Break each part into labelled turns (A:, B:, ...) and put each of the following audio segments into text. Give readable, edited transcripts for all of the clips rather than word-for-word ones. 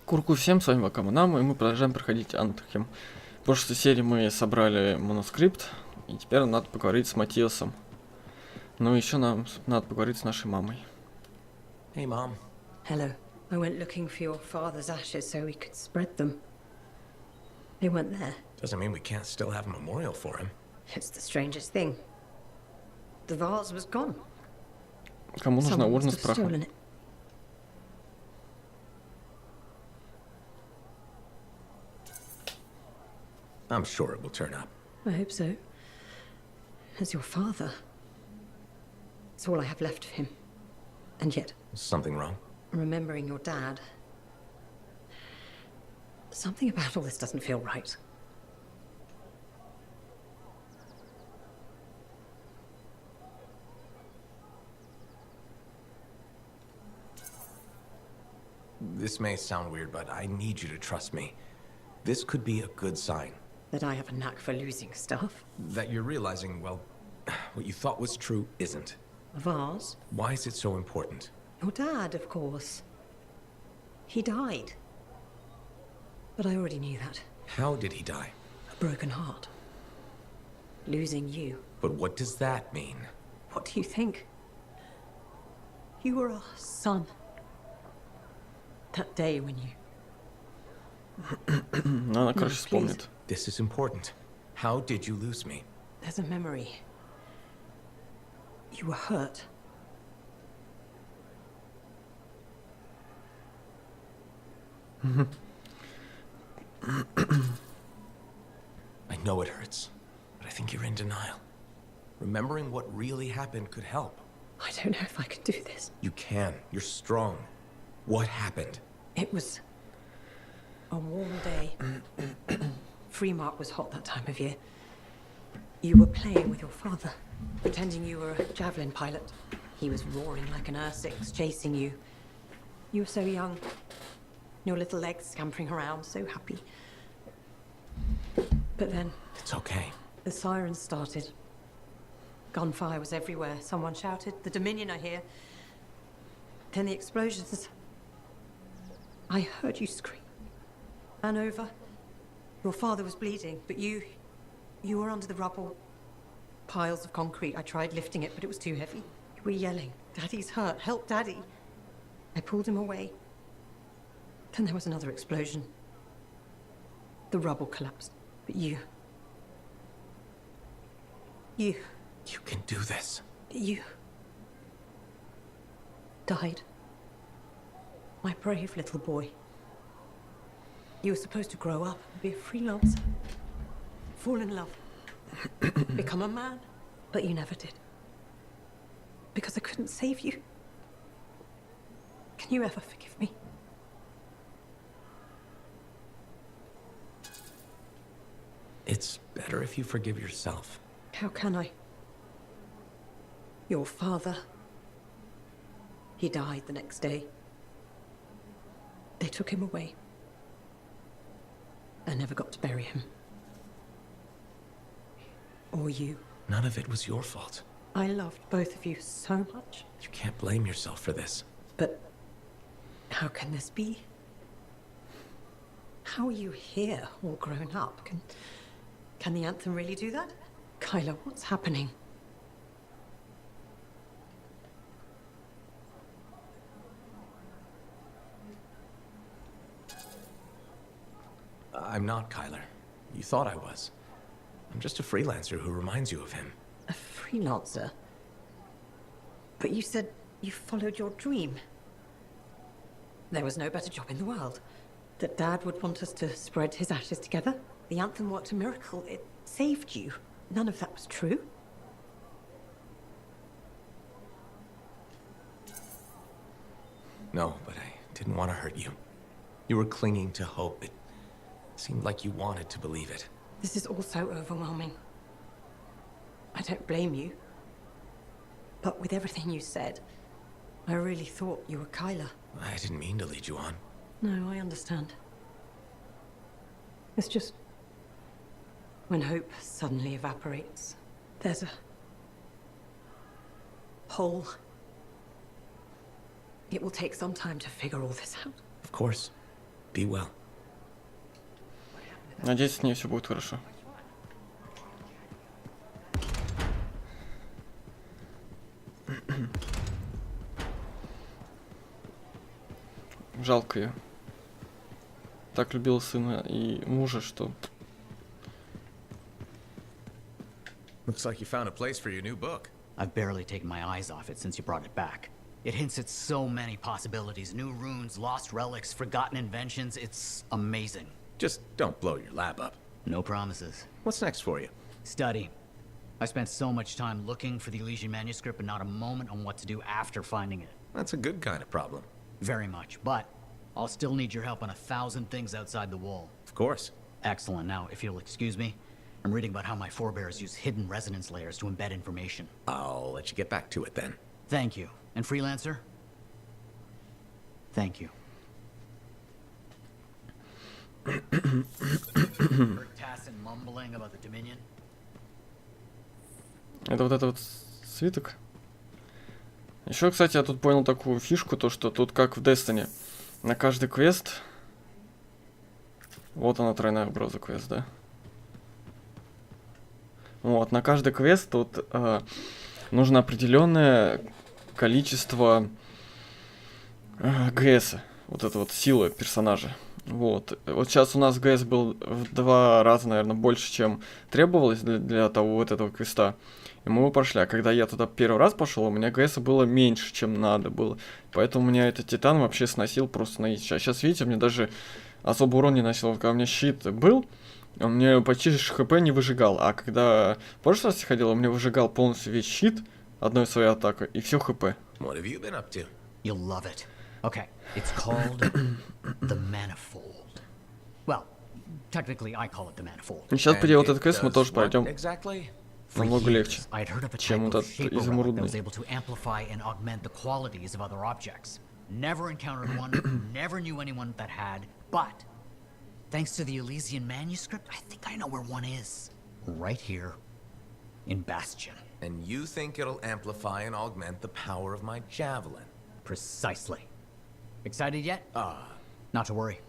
A: Курку всем, с вами Vakama-Nama, и мы продолжаем проходить Anthem. В прошлой серии мы собрали манускрипт, и теперь надо поговорить с Матиасом. Ну и еще нам надо поговорить с нашей мамой.
B: Hey, Mom.
C: Hello. I went looking for your father's ashes so we could spread them. They weren't there.
B: Doesn't mean we can't still have a memorial for him.
C: It's the strangest thing. The vase was gone.
A: Кому нужна
C: Someone
A: урна
C: must
A: с
C: have
A: прахом?
C: stolen it.
B: I'm sure it will turn up.
C: I hope so. As your father. It's all I have left of him. And yet,
B: Is something wrong?
C: remembering your dad, something about all this doesn't feel right.
B: This may sound weird, but I need you to trust me. This could be a good sign.
C: That I have a knack for losing stuff.
B: That you're realizing, well, what you thought was true isn't.
C: A vase?
B: Why is it so important?
C: Your dad, of course. He died. But I already knew that.
B: How did he die?
C: A broken heart. Losing you.
B: But what does that mean?
C: What do you think? You were our son. That day when you...
A: Ну, она, короче,
C: please.
A: вспомнит.
B: This is important. How did you lose me?
C: There's a memory. You were hurt.
B: I know it hurts, but I think you're in denial. Remembering what really happened could help.
C: I don't know if I can do this.
B: You can. You're strong. What happened?
C: It was a warm day. Fremont was hot that time of year. You were playing with your father, pretending you were a javelin pilot. He was roaring like an Ursix, chasing you. You were so young. Your little legs scampering around, so happy. But then
B: It's okay.
C: the sirens started. Gunfire was everywhere. Someone shouted, "The Dominion are here." Then the explosions. I heard you scream. Ran over. Your father was bleeding, but you were under the rubble. Piles of concrete. I tried lifting it, but it was too heavy. You were yelling, "Daddy's hurt. Help, Daddy." I pulled him away. Then there was another explosion. The rubble collapsed. But you...
B: You can do this.
C: You died. My brave little boy. You were supposed to grow up and be a freelancer. Fall in love. Become a man. But you never did. Because I couldn't save you. Can you ever forgive me?
B: It's better if you forgive yourself.
C: How can I? Your father. He died the next day. They took him away. I never got to bury him. Or you.
B: None of it was your fault.
C: I loved both of you so much.
B: You can't blame yourself for this.
C: But how can this be? How are you here, all grown up? Can the Anthem really do that? Kyla, what's happening?
B: I'm not Kyler. You thought I was. I'm just a freelancer who reminds you of him.
C: A freelancer? But you said you followed your dream. There was no better job in the world. That Dad would want us to spread his ashes together. The Anthem worked a miracle. It saved you. None of that was true.
B: No, but I didn't want to hurt you. You were clinging to hope. It seemed like you wanted to believe it.
C: This is all so overwhelming. I don't blame you. But with everything you said, I really thought you were Kyla.
B: I didn't mean to lead you on.
C: No, I understand. It's just... when hope suddenly evaporates, there's a... hole. It will take some time to figure all this out.
B: Of course. Be well.
A: Надеюсь, с ней все будет хорошо. Жалко ее. Так любил сына и мужа, что...
B: Looks like you found a place for your new book.
D: I've barely taken my eyes off it since you brought it back. It hints at so many possibilities. New runes, lost relics, forgotten inventions. It's amazing.
B: Just don't blow your lab up.
D: No promises.
B: What's next for you?
D: Study. I spent so much time looking for the Elysian manuscript, but not a moment on what to do after finding it.
B: That's a good kind of problem.
D: Very much, but I'll still need your help on 1,000 things outside the wall.
B: Of course.
D: Excellent. Now, if you'll excuse me, I'm reading about how my forebears use hidden resonance layers to embed information.
B: I'll let you get back to it then.
D: Thank you. And Freelancer? Thank you. Heard Tassin mumbling about the Dominion?
A: Это вот этот вот свиток. Еще, кстати, я тут понял такую фишку, то что тут как в Destiny. На каждый квест... Вот она, тройная угроза квест, да? Вот, на каждый квест тут нужно определенное количество ГС. Вот это вот сила персонажа. Вот. Вот сейчас у нас ГС был в 2 раза, наверное, больше, чем требовалось для того вот этого квеста. И мы его прошли. А когда я туда первый раз пошел, у меня ГС было меньше, чем надо было. Поэтому у меня этот титан вообще сносил просто на ич. А сейчас, видите, мне даже особо урон не носил. Вот когда у меня щит был, он мне почти ХП не выжигал. А когда в прошлый раз я ходил, он мне выжигал полностью весь щит одной своей атакой и все ХП.
B: What have you been up to?
D: You'll love it. Okay, it's called the Manifold. Well, technically I call it the Manifold.
A: И сейчас, по идее, вот этот квест мы тоже пройдем
B: Exactly?
A: намного легче,
D: I'd heard of a
A: чем
D: type
A: вот
D: of
A: этот
D: shaper relic that
A: изумрудный.
D: was able to amplify and augment the qualities of other objects. Never encountered one, never knew anyone that had, but thanks to the Elysian manuscript, I think I know where one is. Right here in Bastion.
B: And you think it'll amplify and augment the power of my javelin?
D: Precisely. Excited yet? Not to worry.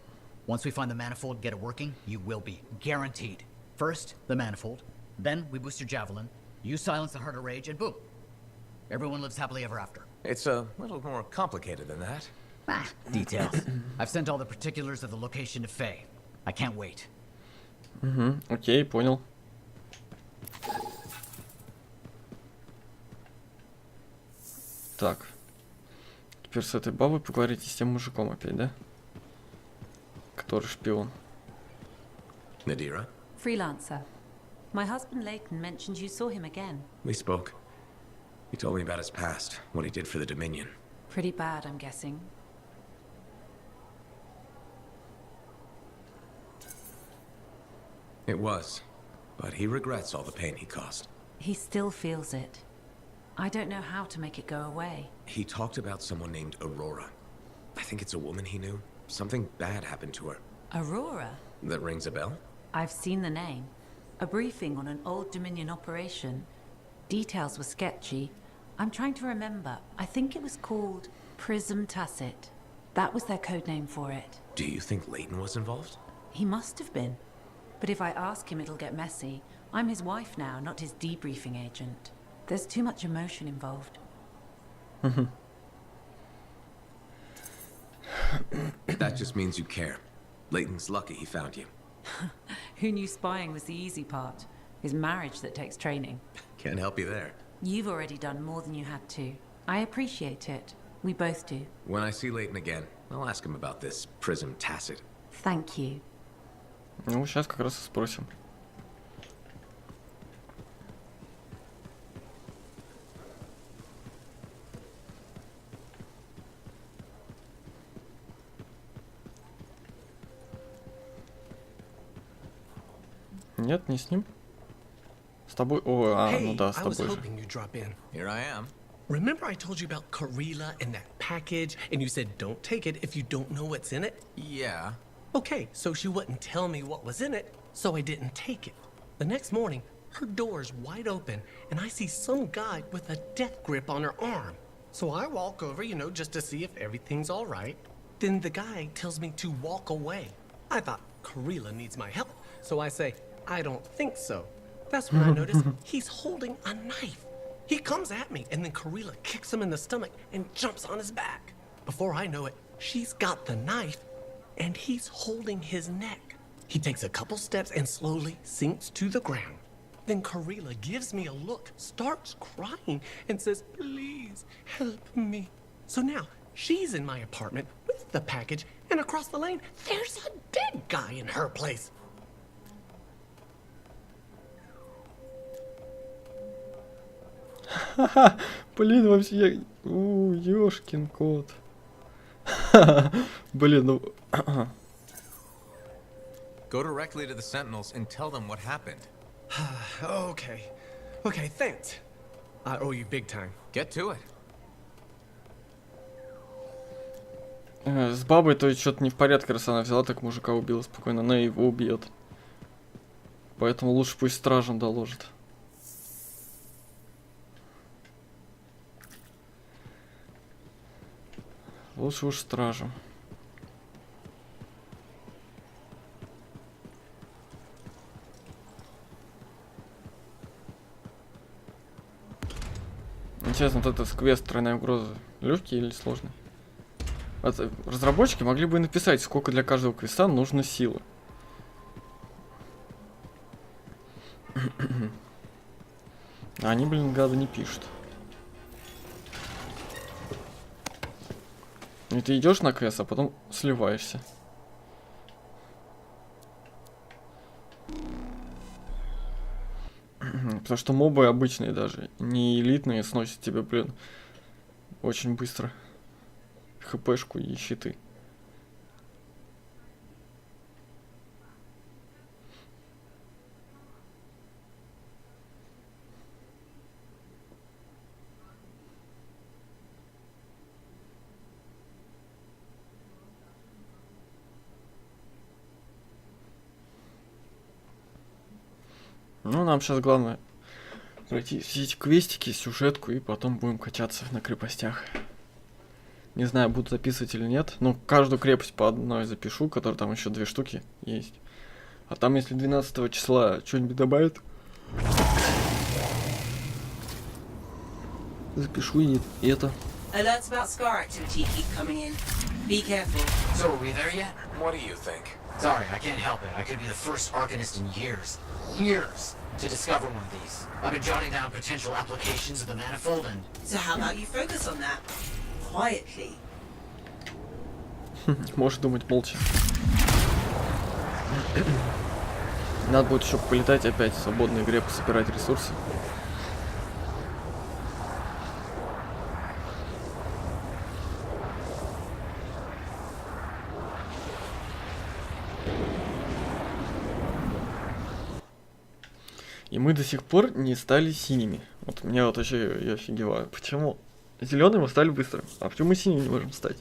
D: Once we find the manifold, get it working, you will be. Guaranteed. First, the manifold. Then we boost your javelin. You silence the heart of rage, and boom. Everyone lives happily ever after.
B: It's a little more complicated than that.
D: Details. I've sent all the particulars of the location to Faye. I can't wait.
A: Окей, понял. Так. Теперь с этой бабой поговорите с тем мужиком опять, да? Который шпион.
B: Nadira?
C: Freelancer. My husband Leighton mentioned you saw him again.
B: We spoke. He told me about his past, what he did for the Dominion.
C: Pretty bad, I'm guessing.
B: It was, but he regrets all the pain he caused.
C: He still feels it. I don't know how to make it go away.
B: He talked about someone named Aurora. I think it's a woman he knew. Something bad happened to her.
C: Aurora?
B: That rings a bell?
C: I've seen the name. A briefing on an old Dominion operation. Details were sketchy. I'm trying to remember. I think it was called Prism Tacit. That was their code name for it.
B: Do you think Leighton was involved?
C: He must have been. But if I ask him, it'll get messy. I'm his wife now, not his debriefing agent. There's too much emotion involved.
B: That just means you care. Leighton's lucky he found you.
C: Who knew spying was the easy part? It's marriage that takes training.
B: Can't help you there.
C: You've already done more than you had to. I appreciate it. We both do.
B: When I see Leighton again, I'll ask him about this Prism Tacit.
C: Thank you.
A: Ну, сейчас как раз и спросим. Нет, не с ним. С тобой... О, ну да, с
E: I was
A: тобой же.
E: hoping you'd drop in.
B: Here I am.
E: Remember I told you about Karila and that package, and you said don't take it if you don't know what's in it?
B: Yeah.
E: Okay, so she wouldn't tell me what was in it, so I didn't take it. The next morning, her door's wide open, and I see some guy with a death grip on her arm. So I walk over, just to see if everything's all right. Then the guy tells me to walk away. I thought Karila needs my help, so I say, I don't think so. That's when I notice he's holding a knife. He comes at me, and then Karila kicks him in the stomach and jumps on his back. Before I know it, she's got the knife, and he's holding his neck. He takes a couple steps and slowly sinks to the ground. Then Karila gives me a look, starts crying, and says, please help me. So now, she's in my apartment with the package, and across the lane, there's a dead guy in her place.
A: Блин, вообще... ёшкин кот. Блин, ну...
F: Go directly to the Sentinels and tell them what happened.
E: Okay. Okay, thanks. I owe you big time.
F: Get to it.
A: С бабой то что-то не в порядке, раз она взяла, так мужика убила спокойно. Она его убьет. Поэтому лучше пусть стражам доложит. Лучше уж стражам. Интересно, вот этот квест «Тройная угроза» легкий или сложный? Разработчики могли бы написать, сколько для каждого квеста нужно силы. А они, блин, гады, не пишут. И ты идешь на квест, а потом сливаешься. Потому что мобы обычные даже, не элитные, сносят тебе, блин, очень быстро хпшку и щиты. Ну, нам сейчас главное пройти все эти квестики, сюжетку, и потом будем качаться на крепостях. Не знаю, буду записывать или нет. Ну, каждую крепость по одной запишу, которая там еще 2 штуки есть. А там, если 12 числа что-нибудь добавят, запишу и это.
G: Alerts about scar activity keep coming in. Be careful.
D: So are we there yet?
F: What do you think?
D: Sorry, I can't help it. I could be the first Arcanist in years to discover one of these. I've been jotting down potential applications of the manifold and...
G: So how about you focus on that? Quietly.
A: Можешь думать молча. Надо будет еще полетать опять в свободной игре, пособирать ресурсы. И мы до сих пор не стали синими. Вот меня вот вообще я офигеваю. Почему? Зеленые мы стали быстро. А почему мы синими не можем стать?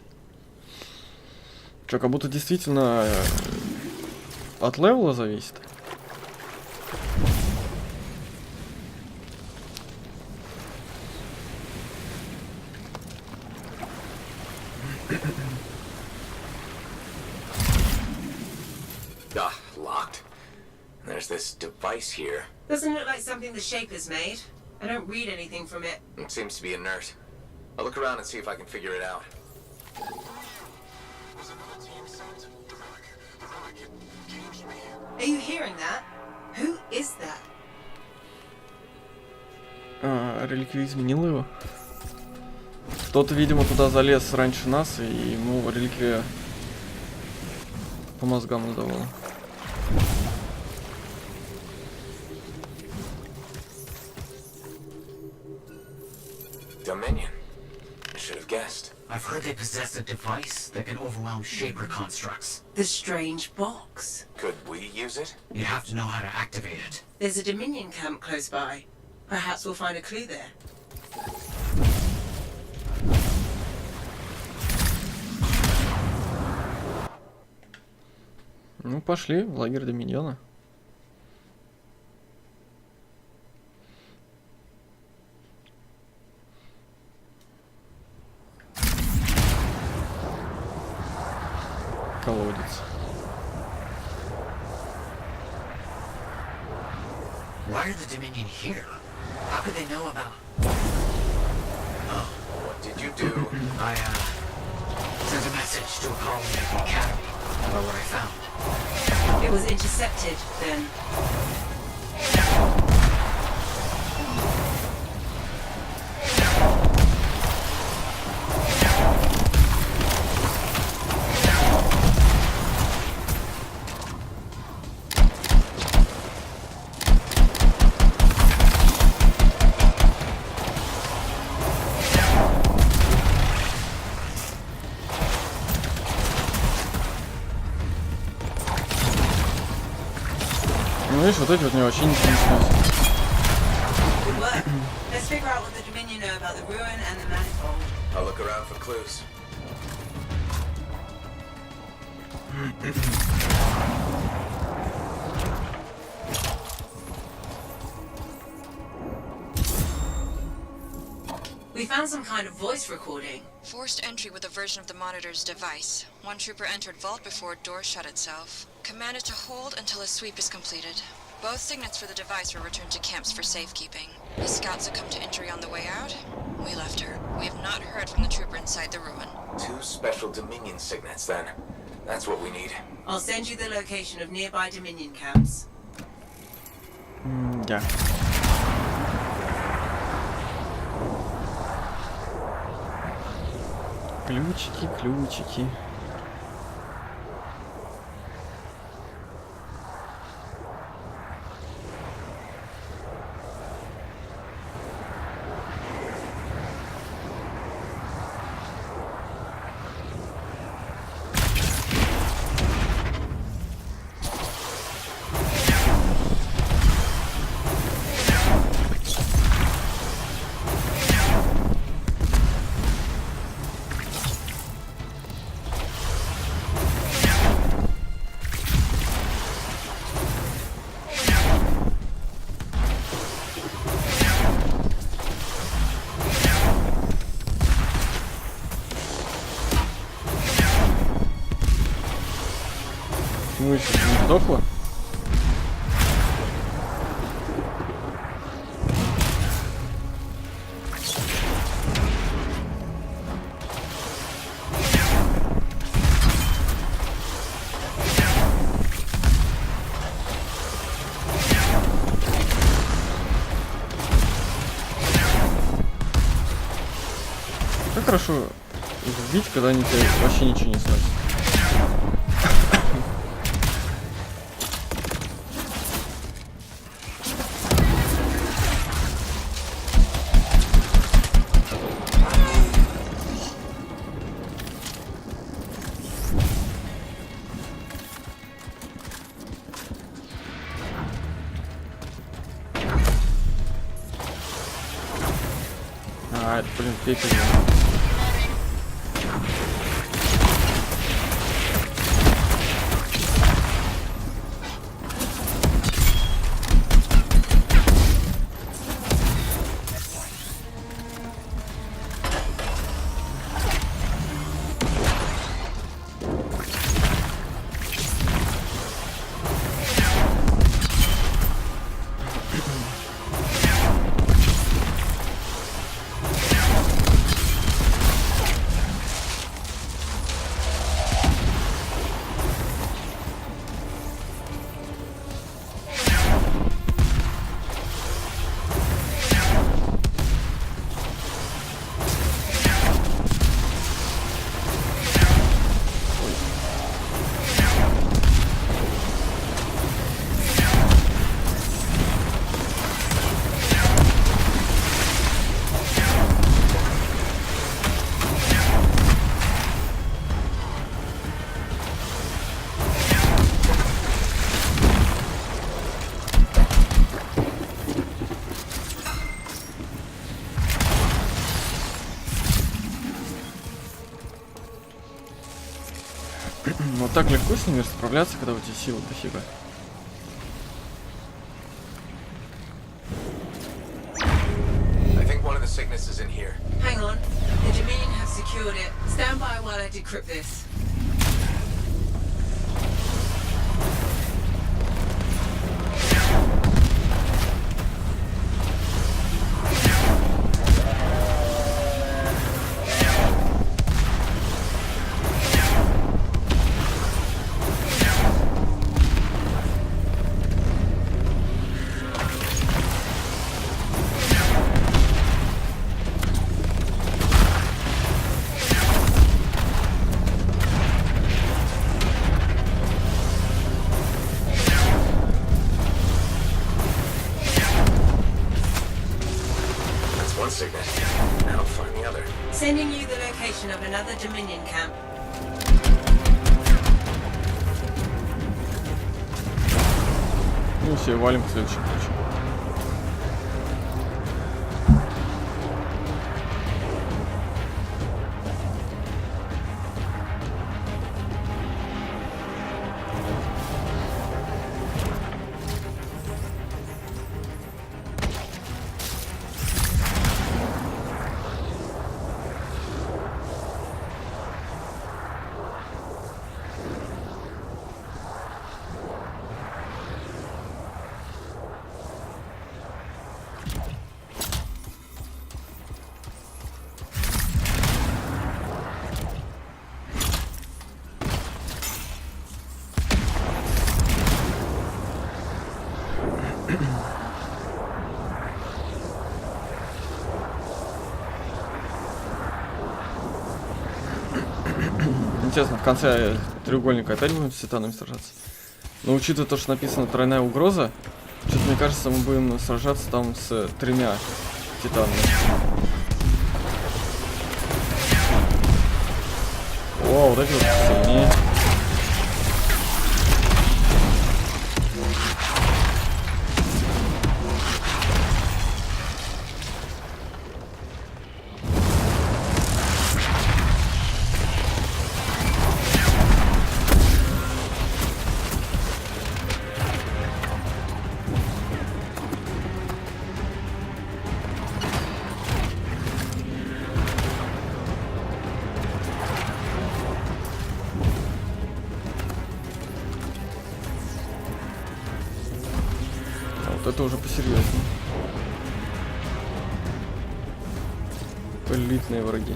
A: Что, как будто действительно от левела зависит?
F: Locked. There's this device here.
G: Doesn't look like something the Shaper's made. I don't read anything from it.
F: It seems to be inert. I'll look around and see if I can figure it out.
G: Are you hearing that? Who is that?
A: Реликвия изменила его. Кто-то, видимо, туда залез раньше нас, и ему реликвия по мозгам надавала.
F: Dominion. I should have guessed.
D: I've heard they possess a device that can overwhelm Shaper constructs.
G: The strange box.
F: Could we use it?
D: You have to know how to activate it.
G: There's a Dominion camp close by. Perhaps we'll find a clue there.
A: Ну, пошли в лагерь Доминиона.
D: Why are the Dominion here? How could they know about...
F: What did you do?
D: I, sent a message to a colony at the Academy about what I found.
G: It was intercepted, then.
A: Ну, видишь, вот эти вот мне вообще ничего не сносят.
G: Good work. Let's figure out what the Dominion know about the ruin and the manifold.
F: I'll look around for clues.
G: We found some kind of voice recording.
H: Forced entry with a version of the monitor's device. One trooper entered vault before a door shut itself. Commanded to hold until a sweep is completed. Both signets for the device were returned to camps for safekeeping. The scout succumbed to injury on the way out. We left her. We have not heard from the trooper inside the ruin.
F: 2 special Dominion signets, then. That's what we need.
G: I'll send you the location of nearby Dominion camps.
A: Да. Ключики, ключики. Ну, еще не сдохла? Как хорошо их бить, когда они тебе вообще ничего не сносят. А, это, блин, пепел. Вот так легко с ними справляться, когда у тебя силы дофига.
F: I think one of the signets is in here.
G: Hang on. The Dominion have secured it. Stand by while I decrypt this. another Dominion camp.
A: Ну все, валим к следующему. Интересно, в конце треугольника опять будем с титанами сражаться? Но учитывая то, что написано тройная угроза, что-то мне кажется, мы будем сражаться там с 3 титанами. О, вот эти вот сильнее. Это уже посерьезнее. Элитные враги.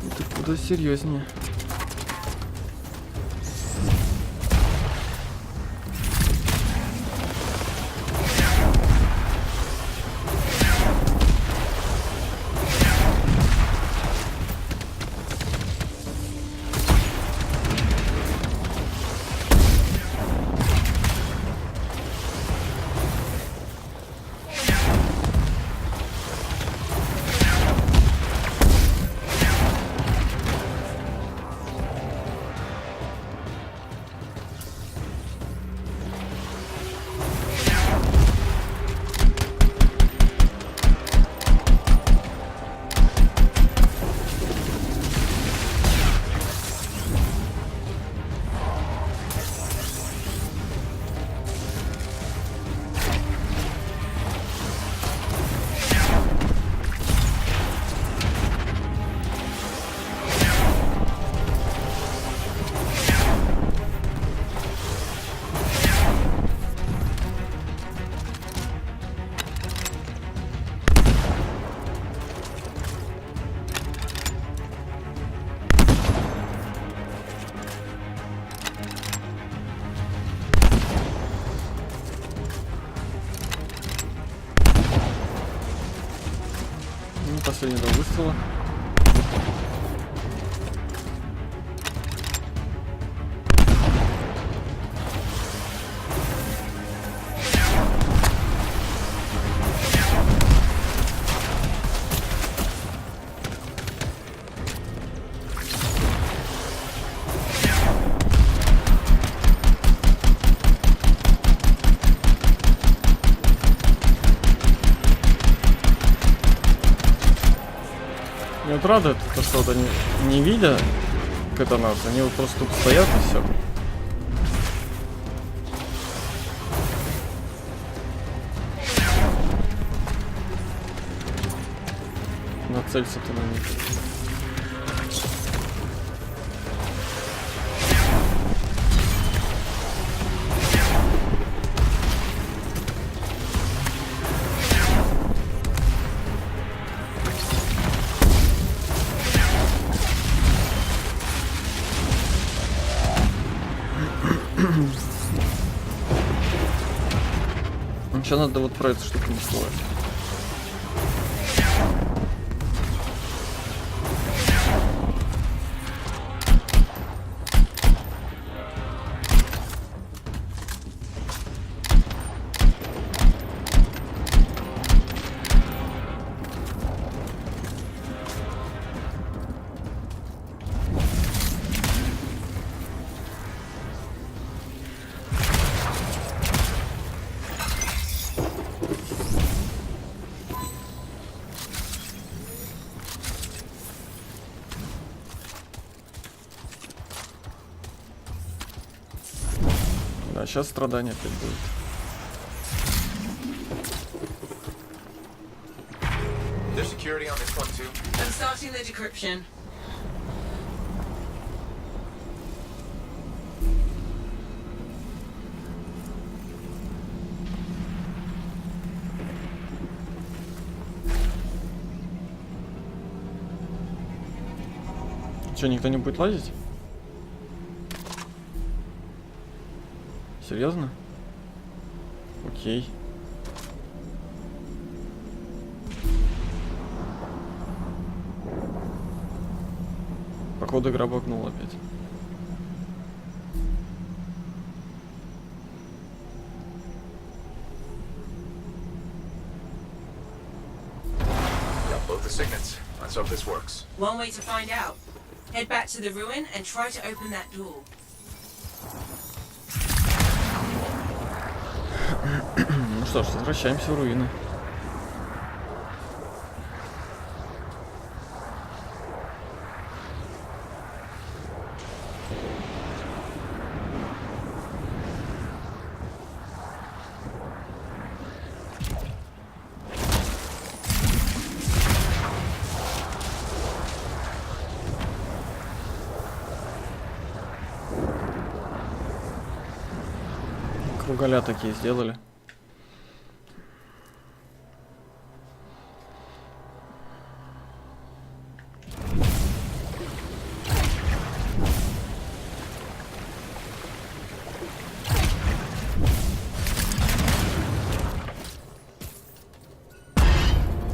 A: Это куда серьезнее. Последний до выстрела. Мне вот радует то, что вот они, не видя, как это нас, они вот просто тут стоят и все. Нацелься-то на них. Сейчас надо вот про эту штуку не слоить. Да, сейчас страдания опять будет.
F: There's security on this one too.
G: I'm starting the decryption.
A: Что, никто не будет лазить? Серьезно? Окей. Походу игра багнула опять.
F: Got both the signets. Let's hope this works.
G: One way to find out. Head back to the ruin and try to open that door.
A: Ну что ж, возвращаемся в руины. Кругаля такие сделали.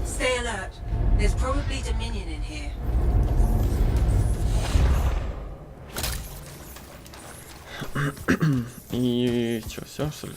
G: Stay alert. There's probably Dominion in here.
A: И что, все, что ли?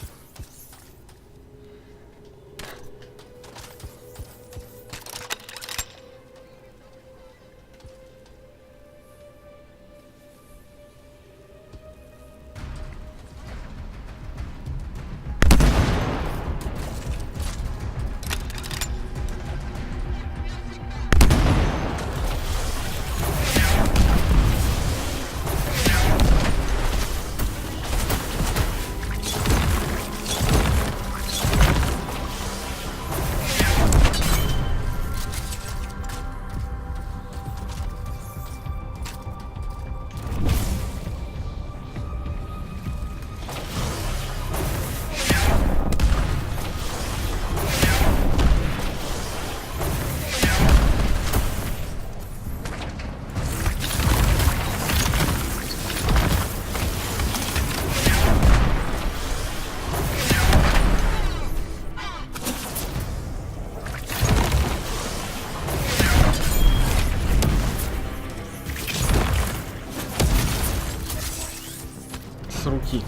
A: С руки.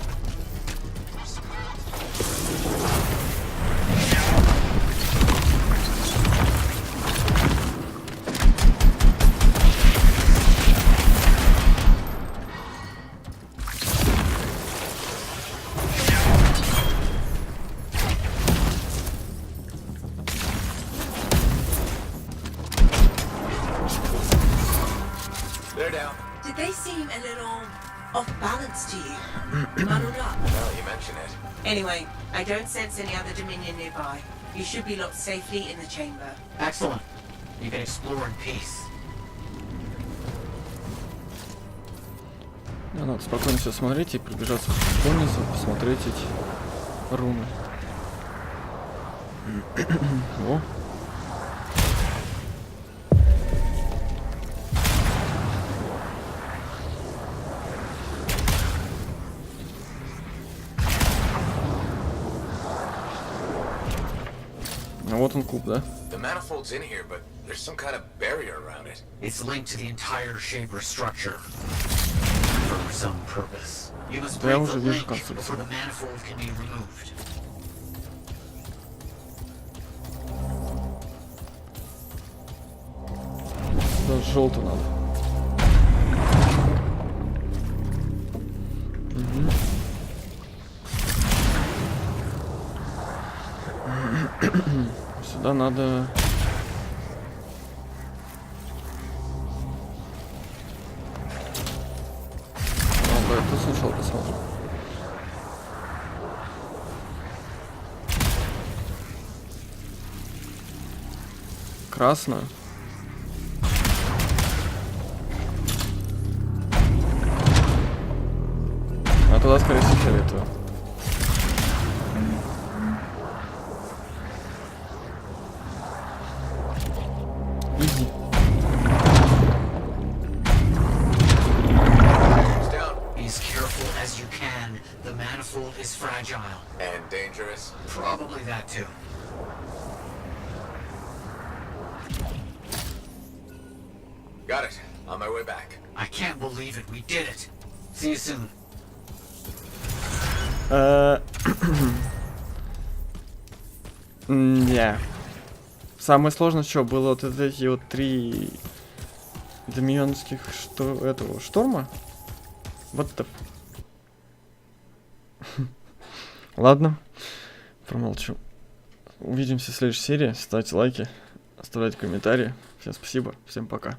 F: They're down.
G: Did they seem a little off balance to you? Muddled up?
F: Now you mention it.
G: Anyway, I don't sense any other Dominion nearby. You should be locked safely in the chamber.
D: Excellent. You can explore in peace.
A: Да, надо спокойно все смотреть и пробежаться понизу, посмотреть эти руны. О. А вот он куб, да?
F: The manifold's in here, but there's some kind of barrier around it.
D: It's linked to the entire chamber structure. For some purpose. You must
A: Да, я
D: break
A: уже
D: the
A: вижу
D: link
A: конструкцию.
D: before the manifold can be removed.
A: Да, желтый надо. Угу. Сюда надо... Ладно, это сначала посмотрим. прекрасна. А туда, скорее всего, фиолетовая. Изи.
D: Be as careful as you can. The manifold is fragile.
F: And dangerous?
D: Probably that too.
F: Got it. On my way back.
D: I can't believe it. We did it. See you soon.
A: Не. Самое сложное, что было вот эти вот 3 доминионских этого шторма. Вот так. Ладно, промолчу. Увидимся в следующей серии. Ставьте лайки, оставляйте комментарии. Всем спасибо, всем пока.